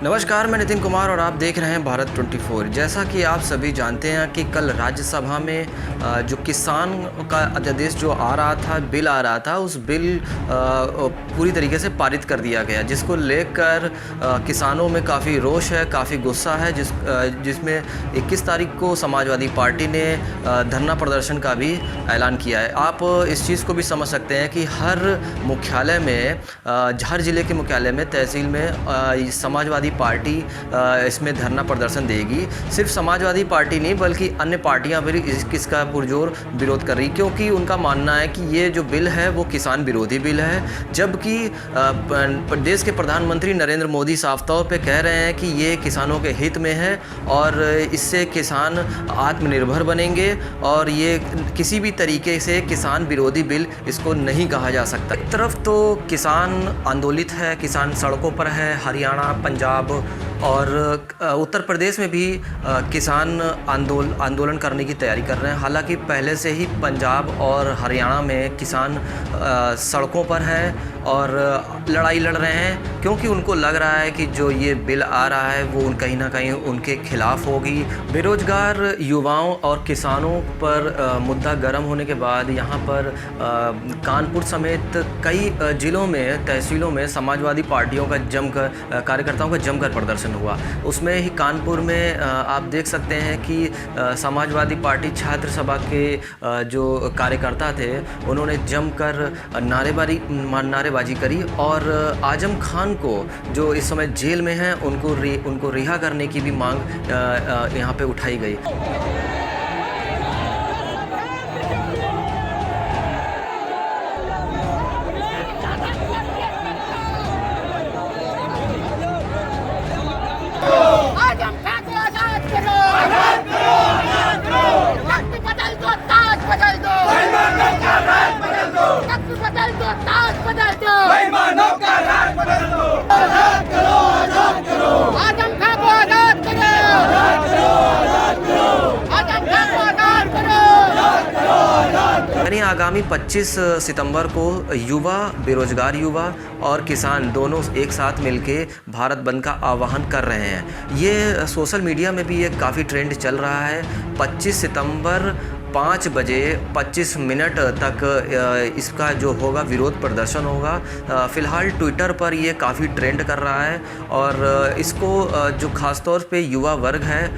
नमस्कार, मैं नितिन कुमार और आप देख रहे हैं भारत 24। जैसा कि आप सभी जानते हैं कि कल राज्यसभा में जो किसान का अध्यादेश जो आ रहा था, बिल आ रहा था, उस बिल पूरी तरीके से पारित कर दिया गया, जिसको लेकर किसानों में काफ़ी रोष है, काफ़ी गुस्सा है, जिसमें 21 तारीख को समाजवादी पार्टी ने धरना प्रदर्शन का भी ऐलान किया है। आप इस चीज़ को भी समझ सकते हैं कि हर मुख्यालय में, हर ज़िले के मुख्यालय में, तहसील में समाजवादी पार्टी इसमें धरना प्रदर्शन देगी। सिर्फ समाजवादी पार्टी नहीं बल्कि अन्य पार्टियां भी इसका पुरजोर विरोध कर रही, क्योंकि उनका मानना है कि ये जो बिल है वो किसान विरोधी बिल है। जबकि देश के प्रधानमंत्री नरेंद्र मोदी साफ तौर पे कह रहे हैं कि ये किसानों के हित में है और इससे किसान आत्मनिर्भर बनेंगे और ये किसी भी तरीके से किसान विरोधी बिल इसको नहीं कहा जा सकता। एक तरफ तो किसान आंदोलित है, किसान सड़कों पर है, हरियाणा, पंजाब और उत्तर प्रदेश में भी किसान आंदोलन करने की तैयारी कर रहे हैं। हालांकि पहले से ही पंजाब और हरियाणा में किसान सड़कों पर है और लड़ाई लड़ रहे हैं, क्योंकि उनको लग रहा है कि जो ये बिल आ रहा है वो कहीं ना कहीं उनके खिलाफ होगी। बेरोजगार युवाओं और किसानों पर मुद्दा गर्म होने के बाद यहाँ पर कानपुर समेत कई ज़िलों में, तहसीलों में समाजवादी पार्टियों का जमकर, कार्यकर्ताओं का जमकर प्रदर्शन हुआ। उसमें ही कानपुर में आप देख सकते हैं कि समाजवादी पार्टी छात्र सभा के जो कार्यकर्ता थे उन्होंने जमकर नारेबाजी करी और आजम खान को, जो इस समय जेल में हैं, उनको रिहा करने की भी मांग यहाँ पे उठाई गई। आगामी 25 सितंबर को युवा, बेरोजगार युवा और किसान दोनों एक साथ मिलके भारत बंद का आह्वान कर रहे हैं। ये सोशल मीडिया में भी ये काफ़ी ट्रेंड चल रहा है। 25 सितंबर 5 बजे 25 मिनट तक इसका जो होगा विरोध प्रदर्शन होगा। फ़िलहाल ट्विटर पर ये काफ़ी ट्रेंड कर रहा है और इसको जो ख़ास तौर पे युवा वर्ग है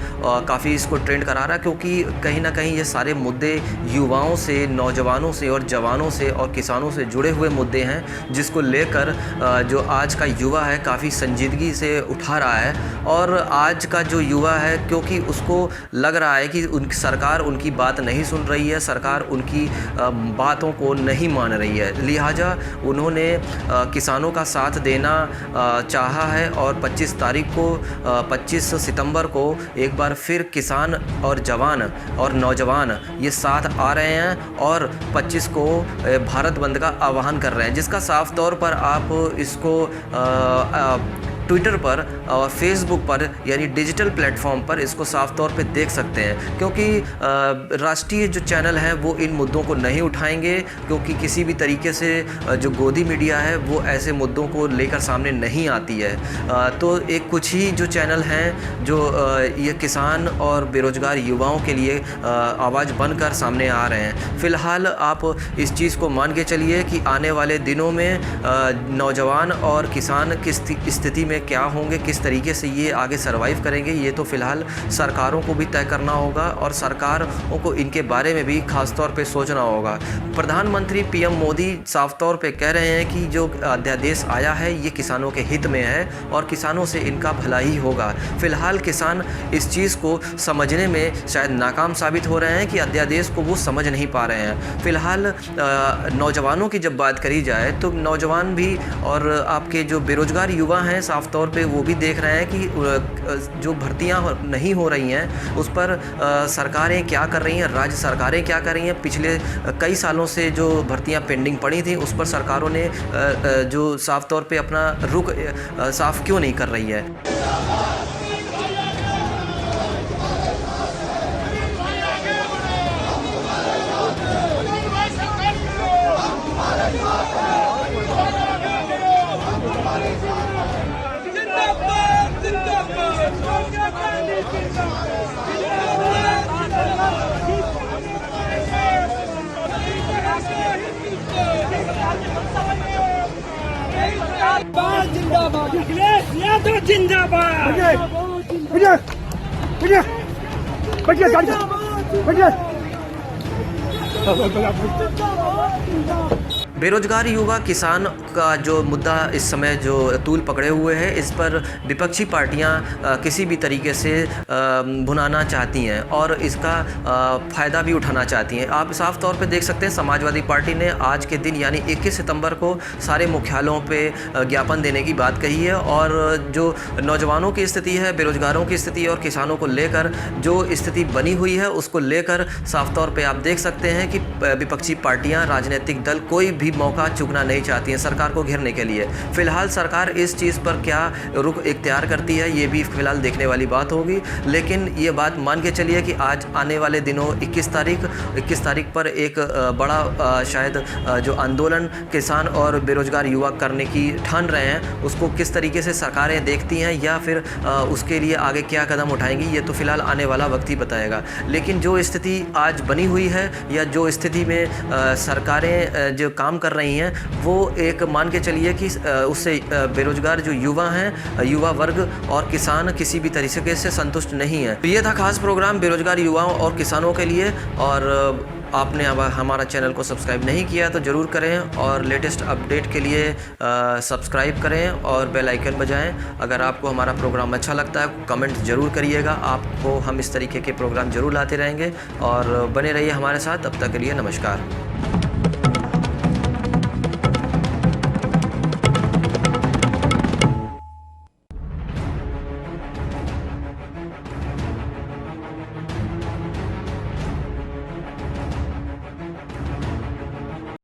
काफ़ी इसको ट्रेंड करा रहा है, क्योंकि कहीं ना कहीं ये सारे मुद्दे युवाओं से, नौजवानों से और जवानों से और किसानों से जुड़े हुए मुद्दे हैं, जिसको लेकर जो आज का युवा है काफ़ी संजीदगी से उठा रहा है। और आज का जो युवा है, क्योंकि उसको लग रहा है कि उनकी सरकार उनकी बात नहीं सुन रही है, सरकार उनकी बातों को नहीं मान रही है, लिहाजा उन्होंने किसानों का साथ देना चाहा है और 25 तारीख को, 25 सितंबर को एक बार फिर किसान और जवान और नौजवान ये साथ आ रहे हैं और 25 को भारत बंद का आह्वान कर रहे हैं, जिसका साफ तौर पर आप इसको ट्विटर पर और फेसबुक पर, यानी डिजिटल प्लेटफॉर्म पर इसको साफ तौर पे देख सकते हैं। क्योंकि राष्ट्रीय जो चैनल हैं वो इन मुद्दों को नहीं उठाएंगे, क्योंकि किसी भी तरीके से जो गोदी मीडिया है वो ऐसे मुद्दों को लेकर सामने नहीं आती है। तो एक कुछ ही जो चैनल हैं जो ये किसान और बेरोजगार युवाओं के लिए आवाज़ बनकर सामने आ रहे हैं। फ़िलहाल आप इस चीज़ को मान के चलिए कि आने वाले दिनों में नौजवान और किसान किस स्थिति में क्या होंगे, किस तरीके से ये आगे सरवाइव करेंगे, ये तो फ़िलहाल सरकारों को भी तय करना होगा और सरकारों को इनके बारे में भी खास तौर पे सोचना होगा। प्रधानमंत्री पीएम मोदी साफ तौर पे कह रहे हैं कि जो अध्यादेश आया है ये किसानों के हित में है और किसानों से इनका भला ही होगा। फ़िलहाल किसान इस चीज़ को समझने में शायद नाकाम साबित हो रहे हैं कि अध्यादेश को वो समझ नहीं पा रहे हैं। फ़िलहाल नौजवानों की जब बात करी जाए तो नौजवान भी और आपके जो बेरोजगार युवा हैं साफ तौर पे वो भी देख रहे हैं कि जो भर्तियां नहीं हो रही हैं उस पर सरकारें क्या कर रही हैं, राज्य सरकारें क्या कर रही हैं। पिछले कई सालों से जो भर्तियां पेंडिंग पड़ी थी उस पर सरकारों ने जो साफ तौर पे अपना रुख साफ क्यों नहीं कर रही है। जिंदाबाद अखिलेश यादव जिंदाबाद। बेरोजगार युवा किसान का जो मुद्दा इस समय जो तूल पकड़े हुए है, इस पर विपक्षी पार्टियां किसी भी तरीके से भुनाना चाहती हैं और इसका फ़ायदा भी उठाना चाहती हैं। आप साफ तौर पे देख सकते हैं समाजवादी पार्टी ने आज के दिन यानी 21 सितंबर को सारे मुख्यालयों पे ज्ञापन देने की बात कही है और जो नौजवानों की स्थिति है, बेरोजगारों की स्थिति और किसानों को लेकर जो स्थिति बनी हुई है उसको लेकर साफ तौर पे आप देख सकते हैं कि विपक्षी पार्टियां, राजनीतिक दल कोई भी मौका चूकना नहीं चाहती हैं सरकार को घेरने के लिए। फिलहाल सरकार इस चीज़ पर क्या रुख इख्तियार करती है ये भी फिलहाल देखने वाली बात होगी, लेकिन ये बात मान के चलिए कि आज आने वाले दिनों 21 तारीख पर एक बड़ा शायद जो आंदोलन किसान और बेरोजगार युवा करने की ठान रहे हैं उसको किस तरीके से सरकारें देखती हैं या फिर उसके लिए आगे क्या कदम उठाएंगी ये तो फिलहाल आने वाला वक्त ही बताएगा। लेकिन जो स्थिति आज बनी हुई है या जो स्थिति में सरकारें जो काम कर रही हैं वो एक मान के चलिए कि उससे बेरोजगार जो युवा हैं, युवा वर्ग और किसान किसी भी तरीके से संतुष्ट नहीं है। तो ये था खास प्रोग्राम बेरोजगार युवाओं और किसानों के लिए, और आपने अब हमारा चैनल को सब्सक्राइब नहीं किया तो ज़रूर करें और लेटेस्ट अपडेट के लिए सब्सक्राइब करें और बेल आइकन बजाएं। अगर आपको हमारा प्रोग्राम अच्छा लगता है कमेंट ज़रूर करिएगा, आपको हम इस तरीके के प्रोग्राम ज़रूर लाते रहेंगे और बने रहिए हमारे साथ। तब तक के लिए नमस्कार।